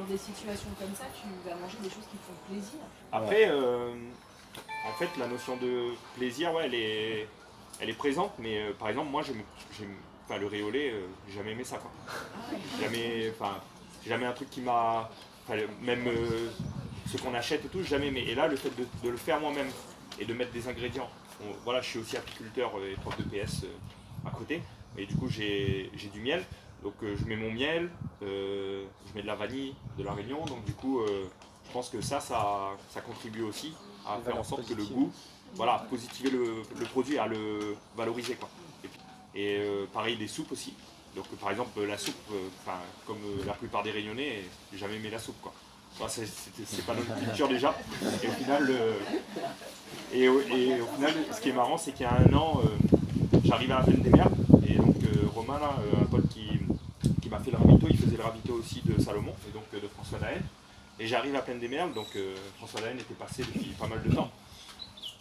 dans des situations comme ça, tu vas manger des choses qui te font plaisir. Après, en fait, la notion de plaisir, ouais, elle est présente, mais par exemple, moi, enfin, le riz au lait, j'ai jamais aimé ça, quoi. C'est jamais un truc qui m'a, enfin, même ce qu'on achète et tout, j'ai jamais aimé. Et là, le fait de le faire moi-même et de mettre des ingrédients, voilà, je suis aussi apiculteur et prof de PS à côté, et du coup, j'ai du miel. Donc je mets mon miel, je mets de la vanille, de la Réunion, donc du coup je pense que ça contribue aussi à faire en sorte que le goût, voilà, positiver le produit, à le valoriser, quoi. Et pareil des soupes aussi. Donc par exemple la soupe, comme la plupart des Réunionnais, j'ai jamais aimé la soupe, quoi. Enfin, c'est pas notre culture déjà. Et au final, et au final, ce qui est marrant, c'est qu'il y a un an, j'arrive à la Plaine des Merles, et donc Romain, là, un pote qui m'a fait le ravito, il faisait le ravito aussi de Salomon, et donc de François Daen. Et j'arrive à Plaine des Merles, donc François Daen était passé depuis pas mal de temps.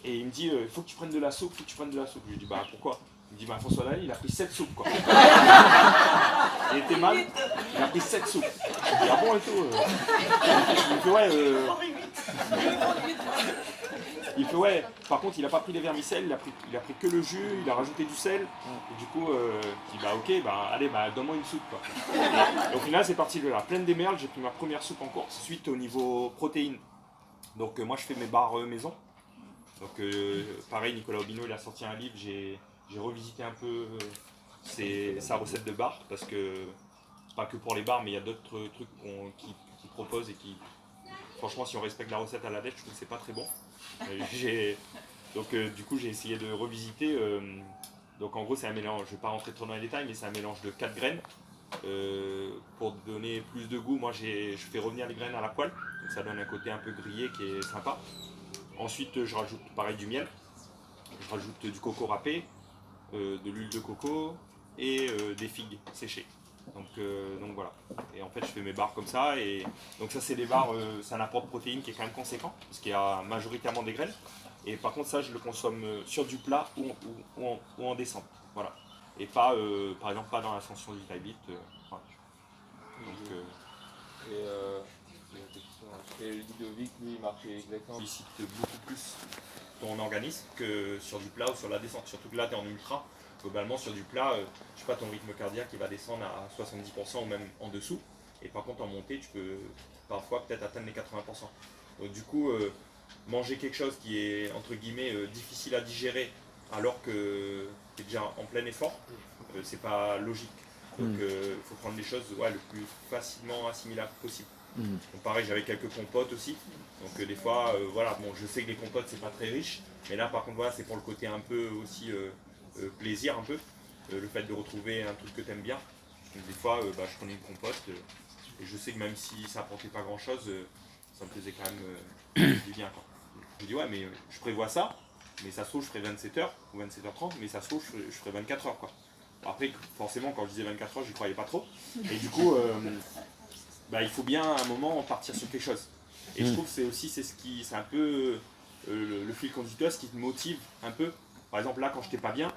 Et il me dit, il faut que tu prennes de la soupe, faut que tu prennes de la soupe. Je lui dis, bah pourquoi? Il me dit, bah François Daen, il a pris 7 soupes, quoi. Il était mal, il a pris 7 soupes. Je dis, ah bon et tout. Il me fait, ouais. Il fait, ouais, par contre, il a pas pris les vermicelles, il a pris que le jus, il a rajouté du sel. Et du coup, je dis, bah ok, bah allez, bah donne-moi une soupe, quoi. Et au final, c'est parti de la Plaine des Merles, j'ai pris ma première soupe en course, suite au niveau protéines. Donc moi, je fais mes barres maison. Donc pareil, Nicolas Obino, il a sorti un livre, j'ai revisité un peu sa recette de barres, parce que, pas que pour les barres, mais il y a d'autres trucs qu'il propose et qui, franchement, si on respecte la recette à la lettre, je trouve que c'est pas très bon. Donc du coup, j'ai essayé de revisiter. Donc en gros, c'est un mélange, je vais pas rentrer trop dans les détails, mais c'est un mélange de 4 graines. Pour donner plus de goût, moi je fais revenir les graines à la poêle, donc ça donne un côté un peu grillé qui est sympa. Ensuite, je rajoute pareil du miel, je rajoute du coco râpé, de l'huile de coco et des figues séchées. Donc voilà. Et en fait, je fais mes barres comme ça. Et donc ça, c'est des barres, c'est un apport de protéines qui est quand même conséquent, parce qu'il y a majoritairement des graines. Et par contre, ça, je le consomme sur du plat ou en descente. Voilà. Et pas, par exemple, pas dans l'ascension du Vitaibit. Voilà. Donc, et Ludovic, lui, il marquait exactement. il cite beaucoup plus ton organisme que sur du plat ou sur la descente. Surtout que là, tu es en ultra. Globalement, sur du plat, je sais pas, ton rythme cardiaque il va descendre à 70% ou même en dessous. Et par contre, en montée, tu peux parfois peut-être atteindre les 80%. Donc, du coup, manger quelque chose qui est entre guillemets difficile à digérer alors que tu es déjà en plein effort, c'est pas logique. Donc, il faut prendre les choses le plus facilement assimilables possible. Donc, pareil, j'avais quelques compotes aussi. Donc, des fois, voilà, bon, je sais que les compotes, c'est pas très riche. Mais là, par contre, voilà, c'est pour le côté un peu aussi. Plaisir un peu, le fait de retrouver un truc que t'aimes bien. Donc des fois, je prenais une compote et je sais que même si ça apportait pas grand chose, ça me faisait quand même du bien, quoi. Je me dis ouais, mais je prévois ça, mais ça se trouve je ferai 27h ou 27h30, mais ça se trouve je ferai 24h, quoi. Après, forcément, quand je disais 24h, j'y croyais pas trop. Et du coup, il faut bien à un moment partir sur quelque chose. Et je trouve que c'est un peu le fil conducteur, ce qui te motive un peu. Par exemple, là, quand je n'étais pas bien,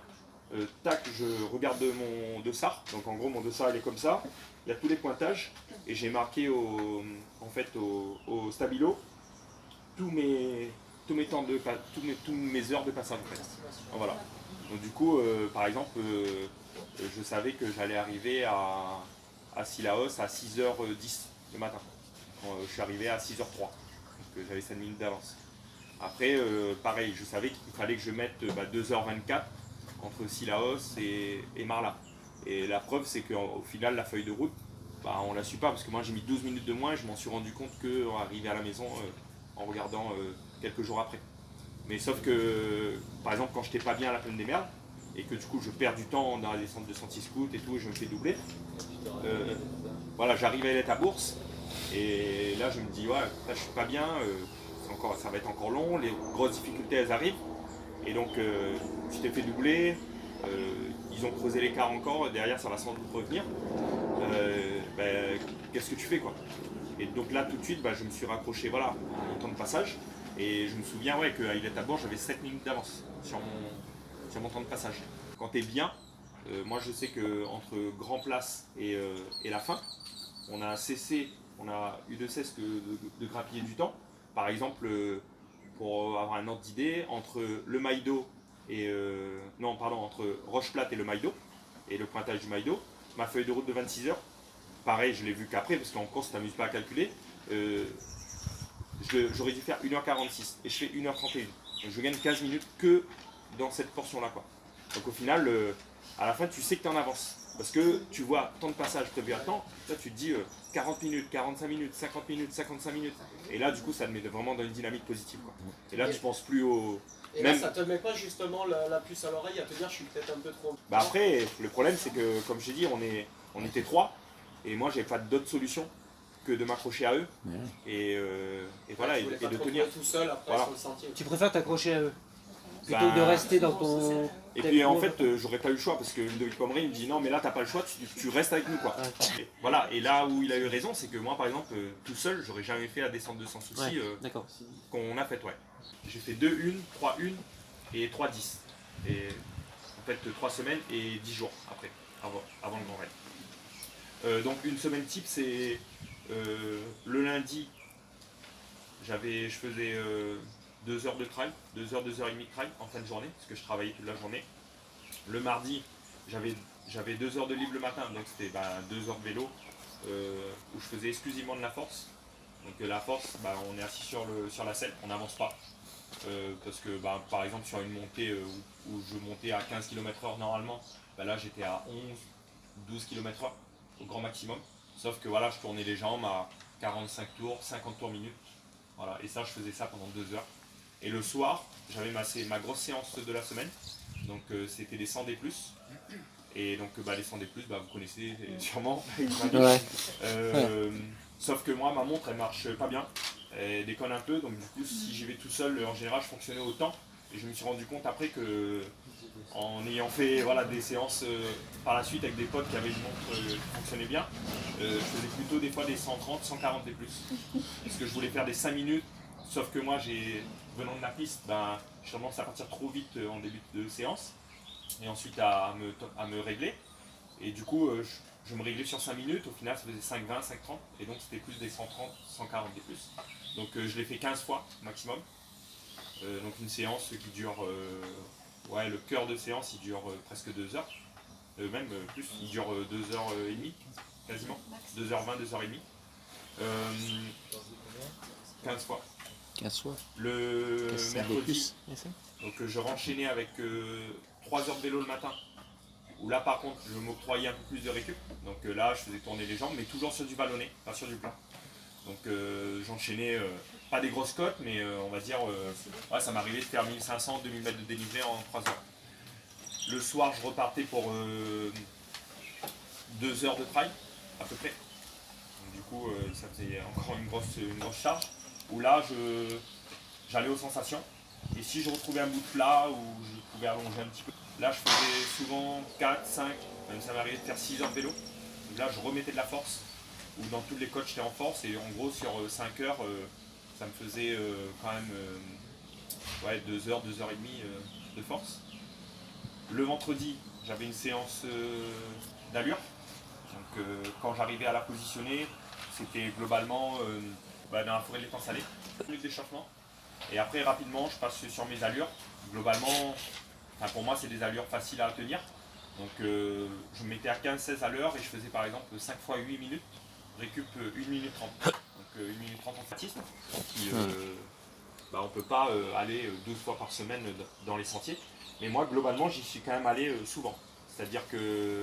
je regarde mon dossard. Donc, en gros, mon dossard, il est comme ça. Il y a tous les pointages. Et j'ai marqué au stabilo tous mes heures de passage, en fait. Voilà. Donc, du coup, par exemple, je savais que j'allais arriver à Sillaos à 6h10 le matin. Je suis arrivé à 6h03. Donc, j'avais 5 minutes d'avance. Après, pareil, je savais qu'il fallait que je mette 2h24 entre Sillaos et Marla. Et la preuve, c'est qu'au final, la feuille de route, on ne la suit pas, parce que moi j'ai mis 12 minutes de moins et je m'en suis rendu compte qu'en arrivé à la maison en regardant quelques jours après. Mais sauf que, par exemple, quand je n'étais pas bien à la Plaine des Merles, et que du coup je perds du temps dans les centres de Santi-Scout et tout, et je me fais doubler, voilà, j'arrive à être à Bourse, et là je me dis, ouais, là je suis pas bien, ça va être encore long, les grosses difficultés elles arrivent, et donc je t'ai fait doubler, ils ont creusé l'écart encore, derrière ça va sans doute revenir, qu'est-ce que tu fais, quoi? Et donc là tout de suite je me suis raccroché à mon temps de passage, et je me souviens qu'à Illet à Bourg j'avais 7 minutes d'avance sur mon temps de passage. Quand tu es bien, moi je sais qu'entre Grand Place et la fin, on a cessé on a eu de cesse de grappiller du temps. Par exemple, pour avoir un ordre d'idée, entre le Maïdo et entre Roche Plate et le Maïdo, et le pointage du Maïdo, ma feuille de route de 26 heures, pareil, je l'ai vu qu'après, parce qu'en course, tu t'amuses pas à calculer, j'aurais dû faire 1h46 et je fais 1h31. Donc je gagne 15 minutes que dans cette portion-là, quoi. Donc au final, à la fin, tu sais que tu es en avance. Parce que tu vois tant de passages prévus à temps, là tu te dis 40 minutes, 45 minutes, 50 minutes, 55 minutes. Et là, du coup, ça te met vraiment dans une dynamique positive, quoi. Et là, tu penses plus au. Et là, ça te met pas justement la puce à l'oreille à te dire je suis peut-être un peu trop. Bah après, le problème, c'est que, comme je t'ai dit, on était 3. Et moi, j'avais pas d'autre solution que de m'accrocher à eux. Et voilà, et de tenir. Tout seul après Voilà. sur le sentier. Tu préfères t'accrocher à eux plutôt que de rester dans ton. Et puis en fait, j'aurais pas eu le choix parce que Ludovic Pomeray il me dit non, mais là t'as pas le choix, tu restes avec nous, quoi. Et voilà, et là où il a eu raison, c'est que moi par exemple, tout seul, j'aurais jamais fait la descente de sans souci D'accord. qu'on a faite, ouais. J'ai fait 2-1, 3-1 et 3-10. Et en fait, 3 semaines et 10 jours après, avant le Grand Raid. Donc une semaine type, c'est le lundi, je faisais 2 heures de trail, 2 heures, 2 heures et demie de trail en fin de journée, parce que je travaillais toute la journée. Le mardi, j'avais 2 heures de libre le matin, donc c'était 2 heures de vélo, où je faisais exclusivement de la force. Donc la force, on est assis sur la selle, on n'avance pas. Parce que par exemple sur une montée où je montais à 15 km/h normalement, là j'étais à 11-12 km/h au grand maximum. Sauf que voilà, je tournais les jambes à 45 tours, 50 tours minute. Voilà, et ça, je faisais ça pendant 2 heures. Et le soir, j'avais ma grosse séance de la semaine. Donc c'était des 100 D+. Et donc les 100 D+, vous connaissez sûrement. Ouais. Sauf que moi, ma montre, elle marche pas bien. Elle déconne un peu. Donc du coup, si j'y vais tout seul, en général, je fonctionnais autant. Et je me suis rendu compte après que, en ayant fait des séances par la suite avec des potes qui avaient une montre qui fonctionnait bien, je faisais plutôt des fois des 130, 140 D+. Parce que je voulais faire des 5 minutes. Sauf que moi, venant de la piste, j'ai tendance à partir trop vite en début de séance et ensuite à me régler. Et du coup, je me réglais sur 5 minutes, au final ça faisait 5,20, 5,30 et donc c'était plus des 130, 140 des plus. Donc je l'ai fait 15 fois maximum. Donc une séance qui dure, le cœur de séance il dure presque 2 heures. Même plus, il dure 2h30 quasiment, 2h20, 2h30. 15 fois. 15 fois. Le mercredi, plus. donc je renchaînais avec 3 heures de vélo le matin, où là par contre je m'octroyais un peu plus de récup. Donc là je faisais tourner les jambes, mais toujours sur du vallonné, pas sur du plat. Donc j'enchaînais, pas des grosses côtes, mais on va dire, ça m'arrivait de faire 1500-2000 mètres de dénivelé en 3 heures. Le soir je repartais pour 2 heures de trail, à peu près. Donc, du coup ça faisait encore une grosse charge. Où là, j'allais aux sensations. Et si je retrouvais un bout de plat où je pouvais allonger un petit peu, là je faisais souvent 4, 5, même ça m'arrivait de faire 6 heures de vélo. Donc là je remettais de la force, où dans toutes les côtes j'étais en force, et en gros sur 5 heures, ça me faisait quand même 2 heures, 2 heures et demie de force. Le vendredi, j'avais une séance d'allure. Donc quand j'arrivais à la positionner, c'était globalement dans la forêt de l'étang salé, 1 minute d'échauffement. Et après rapidement je passe sur mes allures. Globalement, pour moi c'est des allures faciles à tenir. Donc je me mettais à 15-16 à l'heure et je faisais par exemple 5 fois 8 minutes, récup 1 minute 30. Donc 1 minute 30 en statisme. On ne peut pas aller 12 fois par semaine dans les sentiers. Mais moi globalement j'y suis quand même allé souvent. C'est-à-dire que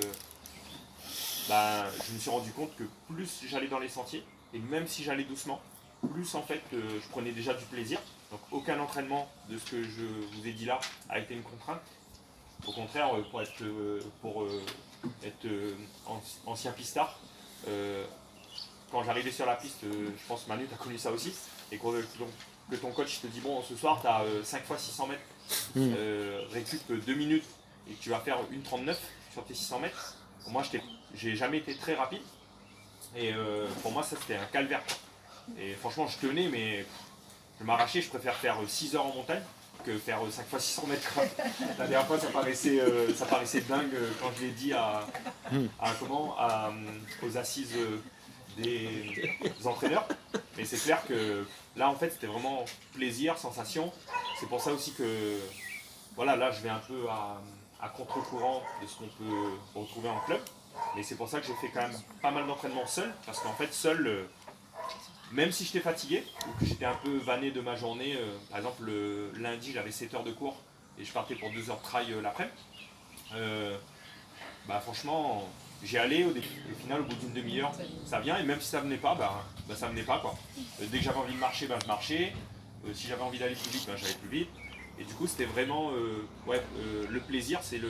je me suis rendu compte que plus j'allais dans les sentiers, et même si j'allais doucement, plus en fait je prenais déjà du plaisir. Donc aucun entraînement de ce que je vous ai dit là a été une contrainte. Au contraire, pour être ancien pistard, quand j'arrivais sur la piste, je pense Manu tu as connu ça aussi, et que ton coach te dit bon ce soir tu as 5 fois 600 mètres, récup 2 minutes et que tu vas faire 1,39 sur tes 600 mètres. Pour moi j'ai jamais été très rapide. Et pour moi ça c'était un calvaire. Et franchement je tenais, mais je m'arrachais, je préfère faire 6 heures en montagne que faire 5 fois 600 mètres. La dernière fois ça paraissait dingue quand je l'ai dit aux assises des entraîneurs. Mais c'est clair que là, en fait, c'était vraiment plaisir, sensation. C'est pour ça aussi que, voilà, là, je vais un peu à contre-courant de ce qu'on peut retrouver en club. Mais c'est pour ça que j'ai fait quand même pas mal d'entraînements seul. Parce qu'en fait, seul, même si j'étais fatigué, ou que j'étais un peu vanné de ma journée, par exemple, le lundi, j'avais 7 heures de cours et je partais pour 2 heures de trail l'après-midi. Franchement, j'y allais, au final, au bout d'une demi-heure, ça vient, et même si ça venait pas, ça venait pas, quoi. Dès que j'avais envie de marcher, je marchais. Si j'avais envie d'aller plus vite, j'allais plus vite. Et du coup, c'était vraiment, le plaisir, c'était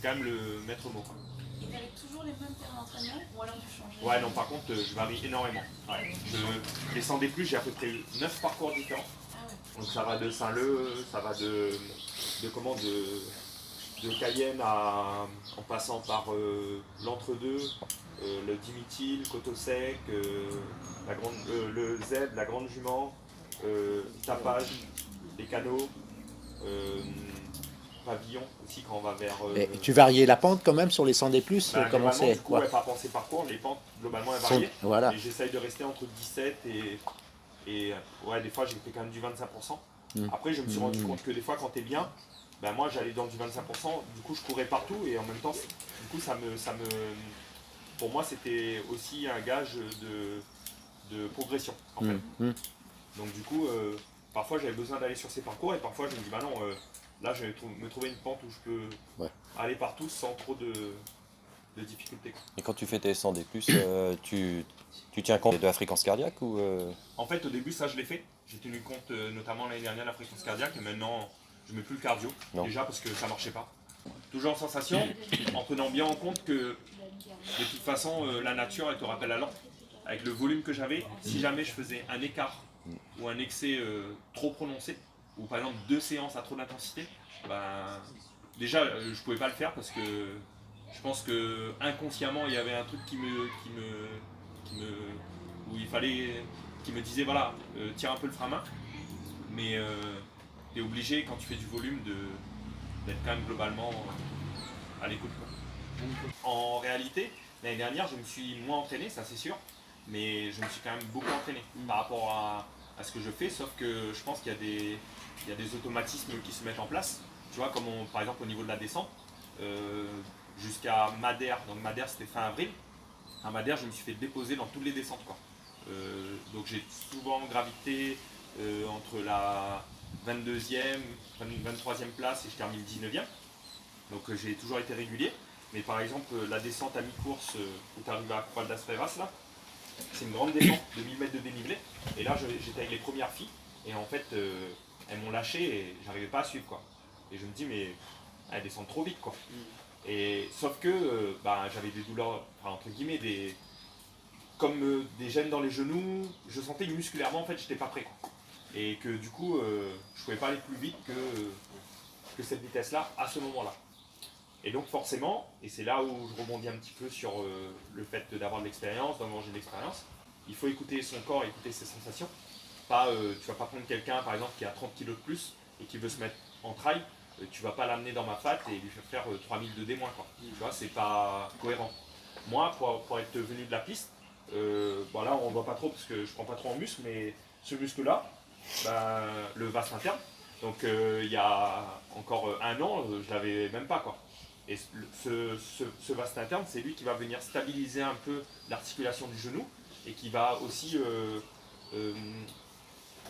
quand même le maître mot, quoi. Et tu avais toujours les mêmes terrains d'entraînement ou alors tu changeais? Ouais, non, par contre, je varie énormément. Ouais. Je descendais plus, j'ai à peu près 9 parcours différents. Ah ouais. Donc ça va de Saint-Leu, ça va de Cayenne en passant par l'Entre-deux, le Dimitil, Coteau-Sec, le Z, la Grande Jument, Tapage, les Canaux, Pavillon aussi quand on va vers... Et tu variais la pente quand même sur les 100 des plus, comment c'est du coup, par rapport à ces parcours, les pentes globalement elles variaient. Voilà. Et j'essaye de rester entre 17 et ouais, des fois j'ai fait quand même du 25%. Après je me suis rendu compte que des fois quand t'es bien, moi j'allais dans du 25%, du coup je courais partout et en même temps du coup pour moi c'était aussi un gage de progression en fait. Donc du coup parfois j'avais besoin d'aller sur ces parcours et parfois je me dis non, là je vais me trouver une pente où je peux aller partout sans trop de difficultés. Et quand tu fais tes 100 des plus, tu tiens compte de la fréquence cardiaque ou En fait, au début, ça je l'ai fait. J'ai tenu compte notamment l'année dernière de la fréquence cardiaque et maintenant je mets plus le cardio. Non. Déjà parce que ça marchait pas. Toujours en sensation, en prenant bien en compte que de toute façon la nature elle te rappelle à l'ordre. Avec le volume que j'avais, si jamais je faisais un écart ou un excès trop prononcé, ou par exemple 2 séances à trop d'intensité, déjà je pouvais pas le faire parce que je pense que inconsciemment il y avait un truc qui me disait voilà, tire un peu le frein à main, mais tu es obligé quand tu fais du volume d'être quand même globalement à l'écoute. En réalité, l'année dernière je me suis moins entraîné, ça c'est sûr, mais je me suis quand même beaucoup entraîné par rapport à ce que je fais, sauf que je pense qu'il y a des automatismes qui se mettent en place, tu vois, comme par exemple au niveau de la descente. Jusqu'à Madère, donc Madère c'était fin avril. À Madère, je me suis fait déposer dans toutes les descentes, quoi. Donc j'ai souvent gravité entre la 22e, 23e place et je termine 19e. Donc j'ai toujours été régulier. Mais par exemple, la descente à mi-course où tu arrives à Croix d'Astreras, là, c'est une grande descente de 1000 mètres de dénivelé. Et là, j'étais avec les premières filles. Et en fait, elles m'ont lâché et j'arrivais pas à suivre, quoi. Et je me dis, mais elles descendent trop vite, quoi. Et, sauf que j'avais des douleurs, entre guillemets, comme des gènes dans les genoux. Je sentais que musculairement, en fait, j'étais pas prêt, quoi. Et que du coup, je pouvais pas aller plus vite que cette vitesse-là à ce moment-là. Et donc forcément, et c'est là où je rebondis un petit peu sur le fait d'avoir de l'expérience, d'engranger de l'expérience, il faut écouter son corps, écouter ses sensations. Tu vas pas prendre quelqu'un par exemple qui a 30 kg de plus et qui veut se mettre en trail, tu vas pas l'amener dans ma fat et lui faire 3000 de D-, quoi. Tu vois, c'est pas cohérent. Moi, pour être venu de la piste, là on voit pas trop parce que je prends pas trop en muscle, mais ce muscle-là, le vaste interne, donc il y a encore un an, je l'avais même pas, quoi. Et ce vaste interne, c'est lui qui va venir stabiliser un peu l'articulation du genou et qui va aussi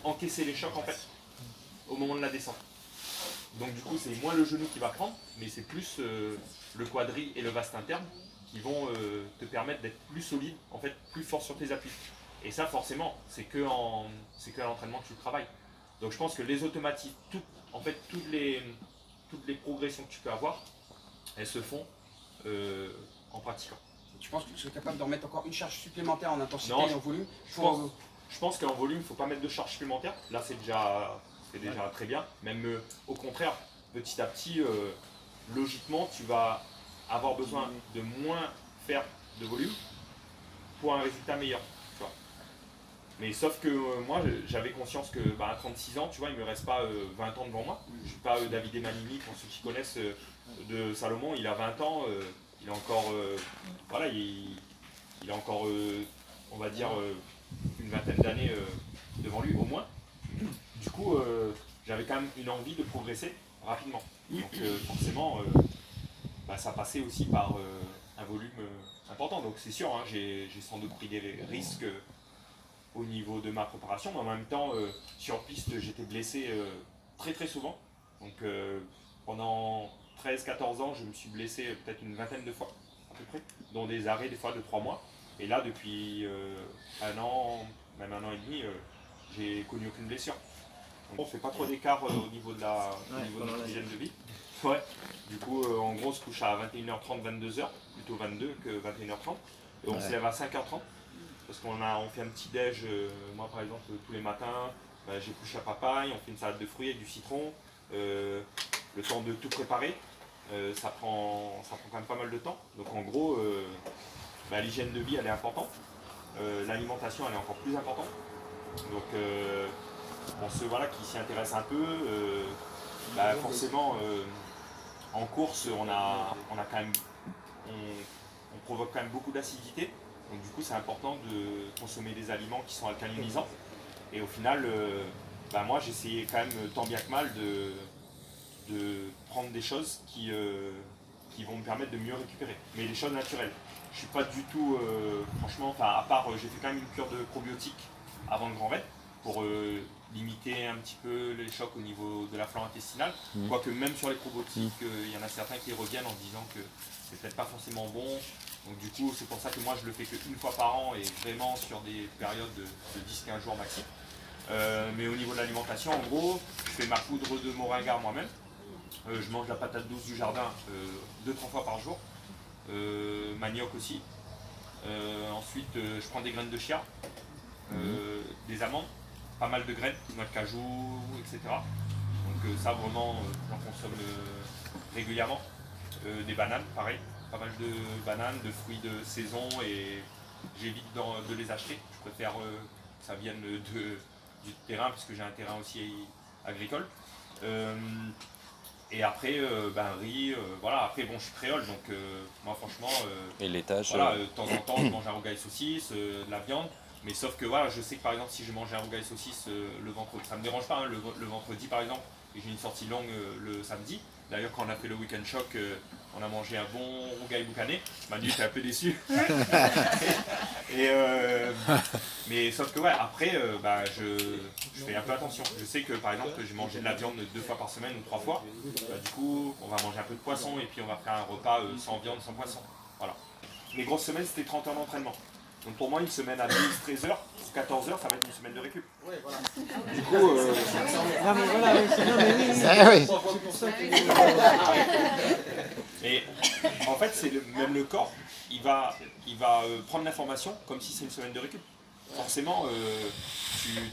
encaisser les chocs en fait au moment de la descente. Donc du coup, c'est moins le genou qui va prendre, mais c'est plus le quadri et le vaste interne qui vont te permettre d'être plus solide, en fait, plus fort sur tes appuis. Et ça, forcément, c'est que à l'entraînement que tu travailles. Donc je pense que les automatismes, toutes les progressions que tu peux avoir, elles se font en pratiquant. Tu penses que tu es capable de remettre encore une charge supplémentaire en intensité Non, et en volume? Je pense qu'en volume, il ne faut pas mettre de charge supplémentaire. Là, c'est déjà très bien. Même au contraire, petit à petit, logiquement, tu vas avoir besoin de moins faire de volume pour un résultat meilleur. Tu vois. Mais sauf que moi, j'avais conscience que à 36 ans, tu vois, il ne me reste pas 20 ans devant moi. Je ne suis pas David Emanini, pour ceux qui connaissent de Salomon, il a 20 ans, il est encore... il a encore, on va dire, une vingtaine d'années devant lui au moins. Du coup, j'avais quand même une envie de progresser rapidement. Donc forcément, ça passait aussi par un volume important. Donc c'est sûr, hein, j'ai sans doute pris des risques au niveau de ma préparation, mais en même temps, sur piste, j'étais blessé très très souvent. Donc pendant 13-14 ans, je me suis blessé peut-être une vingtaine de fois, à peu près, dont des arrêts des fois de 3 mois. Et là, depuis un an, même un an et demi, j'ai connu aucune blessure. Donc on ne fait pas trop d'écart au niveau de notre hygiène de vie. Ouais. Du coup, en gros, on se couche à 21h30, 22h, plutôt 22 que 21h30. Et on se lève à 5h30. Parce qu'on fait un petit déj, moi par exemple, tous les matins, j'épluche la papaye, on fait une salade de fruits avec du citron. Le temps de tout préparer, ça prend quand même pas mal de temps. Donc en gros, l'hygiène de vie, elle est importante. L'alimentation, elle est encore plus importante. Donc pour ceux qui s'y intéressent un peu, forcément, en course, on provoque quand même beaucoup d'acidité. Donc du coup, c'est important de consommer des aliments qui sont alcalinisants. Et au final, moi, j'essayais quand même, tant bien que mal, de prendre des choses qui vont me permettre de mieux récupérer. Mais des choses naturelles. Je suis pas du tout, franchement, à part, j'ai fait quand même une cure de probiotiques avant le Grand Raid pour limiter un petit peu les chocs au niveau de la flore intestinale. Quoique même sur les probiotiques, il y en a certains qui reviennent en disant que c'est peut-être pas forcément bon. Donc du coup, c'est pour ça que moi je le fais qu'une fois par an et vraiment sur des périodes de 10-15 jours maxi. Mais au niveau de l'alimentation, en gros, je fais ma poudre de moringa moi-même. Je mange la patate douce du jardin 2-3 fois par jour. Manioc aussi. Ensuite, je prends des graines de chia, des amandes, pas mal de graines, noix de cajou, etc. Donc ça vraiment, j'en consomme régulièrement. Des bananes, pareil, pas mal de bananes, de fruits de saison et j'évite de les acheter. Je préfère que ça vienne du terrain puisque j'ai un terrain aussi agricole. Et après, riz, voilà. Après, bon, je suis créole, donc moi, franchement, Et laitage de temps en temps, je mange un rougail saucisse, de la viande. Mais sauf que, voilà, je sais que, par exemple, si je mange un rougail saucisse le vendredi, ça me dérange pas, hein, le vendredi, par exemple, et j'ai une sortie longue le samedi. D'ailleurs, quand on a fait le week-end choc, on a mangé un bon rougail boucané. Manu était un peu déçu. Mais sauf que, ouais, après, je fais un peu attention. Je sais que, par exemple, j'ai mangé de la viande 2 fois par semaine ou 3 fois. Du coup, on va manger un peu de poisson et puis on va faire un repas sans viande, sans poisson. Voilà. Les grosses semaines, c'était 30 heures d'entraînement. Donc pour moi, une semaine à 12-13 heures, 14 heures, ça va être une semaine de récup. Ouais, voilà. Du coup, Ah, mais voilà, oui, c'est bien, mais oui. Ah oui. C'est pour ça que. et en fait, même le corps, il va prendre l'information comme si c'est une semaine de récup. Forcément,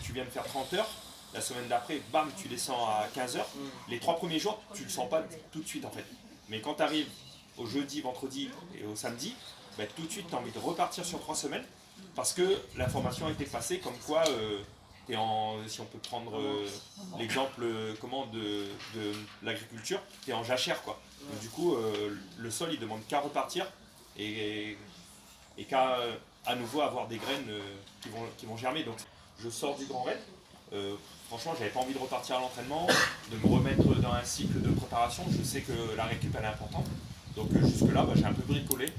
tu viens de faire 30 heures, la semaine d'après, bam, tu descends à 15 heures. Les 3 premiers jours, tu le sens pas tout de suite en fait. Mais quand tu arrives au jeudi, vendredi et au samedi, tout de suite tu as envie de repartir sur 3 semaines parce que l'information a été passée comme quoi, si on peut prendre l'exemple de l'agriculture, tu es en jachère quoi. Donc, du coup, le sol il demande qu'à repartir et qu'à à nouveau avoir des graines qui vont germer. Donc je sors du Grand Raid. Franchement, j'avais pas envie de repartir à l'entraînement, de me remettre dans un cycle de préparation. Je sais que la récup elle est importante. Donc jusque-là, j'ai un peu bricolé.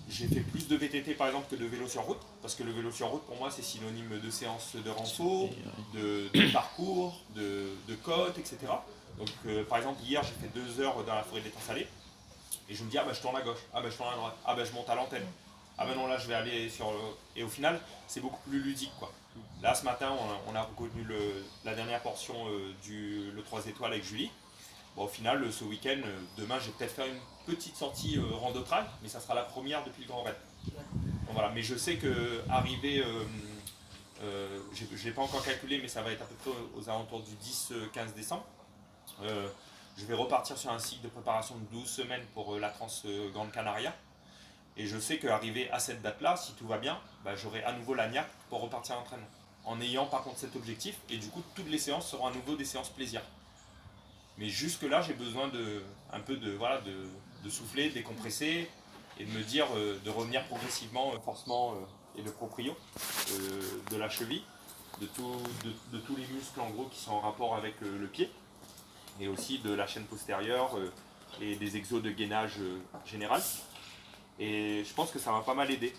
J'ai fait plus de VTT par exemple que de vélo sur route, parce que le vélo sur route pour moi c'est synonyme de séance de renfort, de parcours, de côte, etc. Donc par exemple hier j'ai fait 2 heures dans la forêt de l'étang salé, et je me dis je tourne à gauche, je tourne à droite, je monte à l'antenne, non là je vais aller sur le... Et au final c'est beaucoup plus ludique quoi. Là ce matin on a reconnu la dernière portion le 3 étoiles avec Julie. Bon, au final, ce week-end, demain, je vais peut-être faire une petite sortie rando trail, mais ça sera la première depuis le Grand Raid. Bon, voilà. Mais je sais que arriver, je ne l'ai pas encore calculé, mais ça va être à peu près aux alentours du 10-15 décembre. Je vais repartir sur un cycle de préparation de 12 semaines pour la Trans Grande Canaria. Et je sais qu'arrivé à cette date-là, si tout va bien, j'aurai à nouveau l'agnac pour repartir à l'entraînement. En ayant par contre cet objectif, et du coup, toutes les séances seront à nouveau des séances plaisir. Mais jusque là j'ai besoin un peu de souffler, de décompresser, et de me dire de revenir progressivement forcément et le proprio de la cheville, de tous les muscles en gros qui sont en rapport avec le pied, et aussi de la chaîne postérieure et des exos de gainage général. Et je pense que ça m'a pas mal aidé.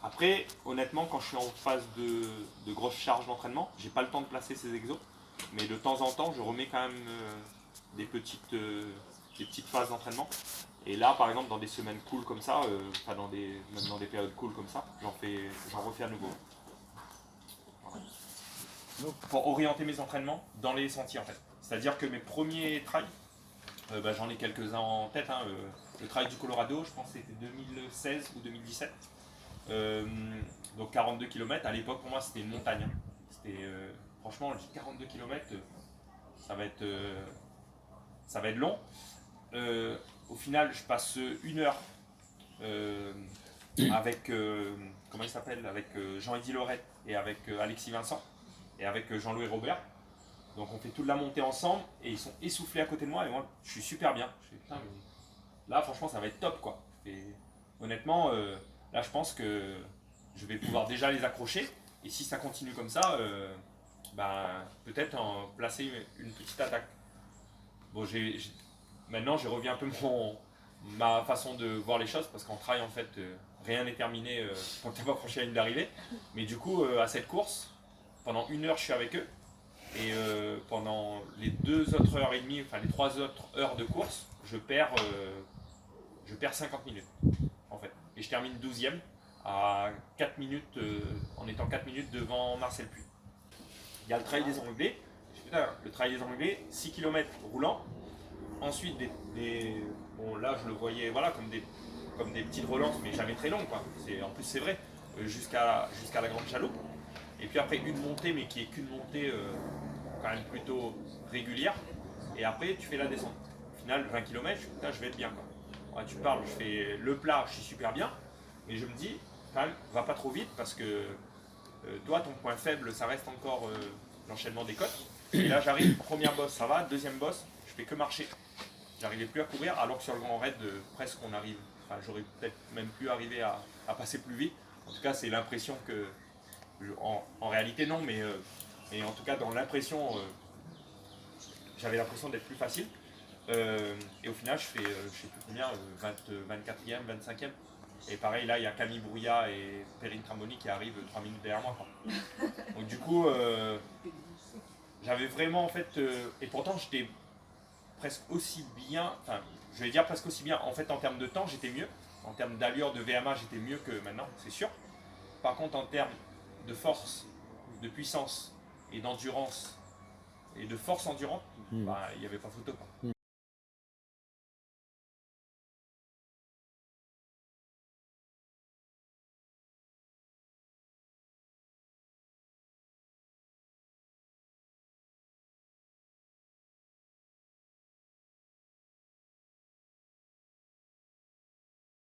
Après, honnêtement, quand je suis en phase de grosse charge d'entraînement, j'ai pas le temps de placer ces exos, mais de temps en temps, je remets quand même des petites phases d'entraînement. Et là, par exemple, dans des semaines cool comme ça, même dans des périodes cool comme ça, j'en refais à nouveau. Voilà. Pour orienter mes entraînements dans les sentiers en fait. C'est-à-dire que mes premiers trails, j'en ai quelques-uns en tête. Le trail du Colorado, je pense que c'était 2016 ou 2017. Donc 42 km, à l'époque pour moi c'était une montagne. C'était franchement 42 km, ça va être long. Au final je passe 1 heure avec comment il s'appelle, avec Jean-Eddy Loret et avec Alexis Vincent et avec Jean-Louis Robert. Donc on fait toute la montée ensemble et ils sont essoufflés à côté de moi et moi je suis super bien. Je fais, putain, mais là franchement ça va être top quoi. Et honnêtement là je pense que je vais pouvoir déjà les accrocher et si ça continue comme ça, peut-être en placer une petite attaque. Bon, maintenant je reviens un peu ma façon de voir les choses parce qu'en trail en fait rien n'est terminé quand tu n'as pas franchi la ligne d'arrivée. Mais du coup à cette course, pendant 1 heure je suis avec eux et pendant les 2 autres heures et demie, enfin les 3 autres heures de course, je perds 50 minutes en fait. Et je termine 12e à 4 minutes, en étant 4 minutes devant Marcel Puy. Il y a le trail des Anglais. Le trail des Anglais, 6 km roulant. Ensuite, bon, là, je le voyais voilà, comme des petites relances, mais jamais très longues. Quoi. En plus, c'est vrai, jusqu'à la Grande Chaloupe. Et puis après, une montée, mais qui est qu'une montée quand même plutôt régulière. Et après, tu fais la descente. Au final, 20 km, je vais être bien. Quoi. Ouais, tu parles, je fais le plat, je suis super bien. Mais je me dis, quand même, va pas trop vite parce que toi, ton point faible, ça reste encore l'enchaînement des côtes. Et là, j'arrive, première bosse, ça va, deuxième bosse, je fais que marcher. J'arrivais plus à courir, alors que sur le grand raid, presque on arrive. Enfin, j'aurais peut-être même pu arriver à passer plus vite. En tout cas, c'est l'impression que. En réalité, non, mais en tout cas, dans l'impression, j'avais l'impression d'être plus facile. Et au final, je fais, je sais plus combien, 24e, 25e. Et pareil, là, il y a Camille Brouillat et Perrine Tramboni qui arrivent 3 minutes derrière moi. Quoi. Donc du coup, j'avais vraiment en fait, et pourtant j'étais presque aussi bien, enfin, je vais dire presque aussi bien, en fait en termes de temps, j'étais mieux. En termes d'allure, de VMA, j'étais mieux que maintenant, c'est sûr. Par contre, en termes de force, de puissance et d'endurance, et de force endurante, il n'y avait pas photo. Quoi.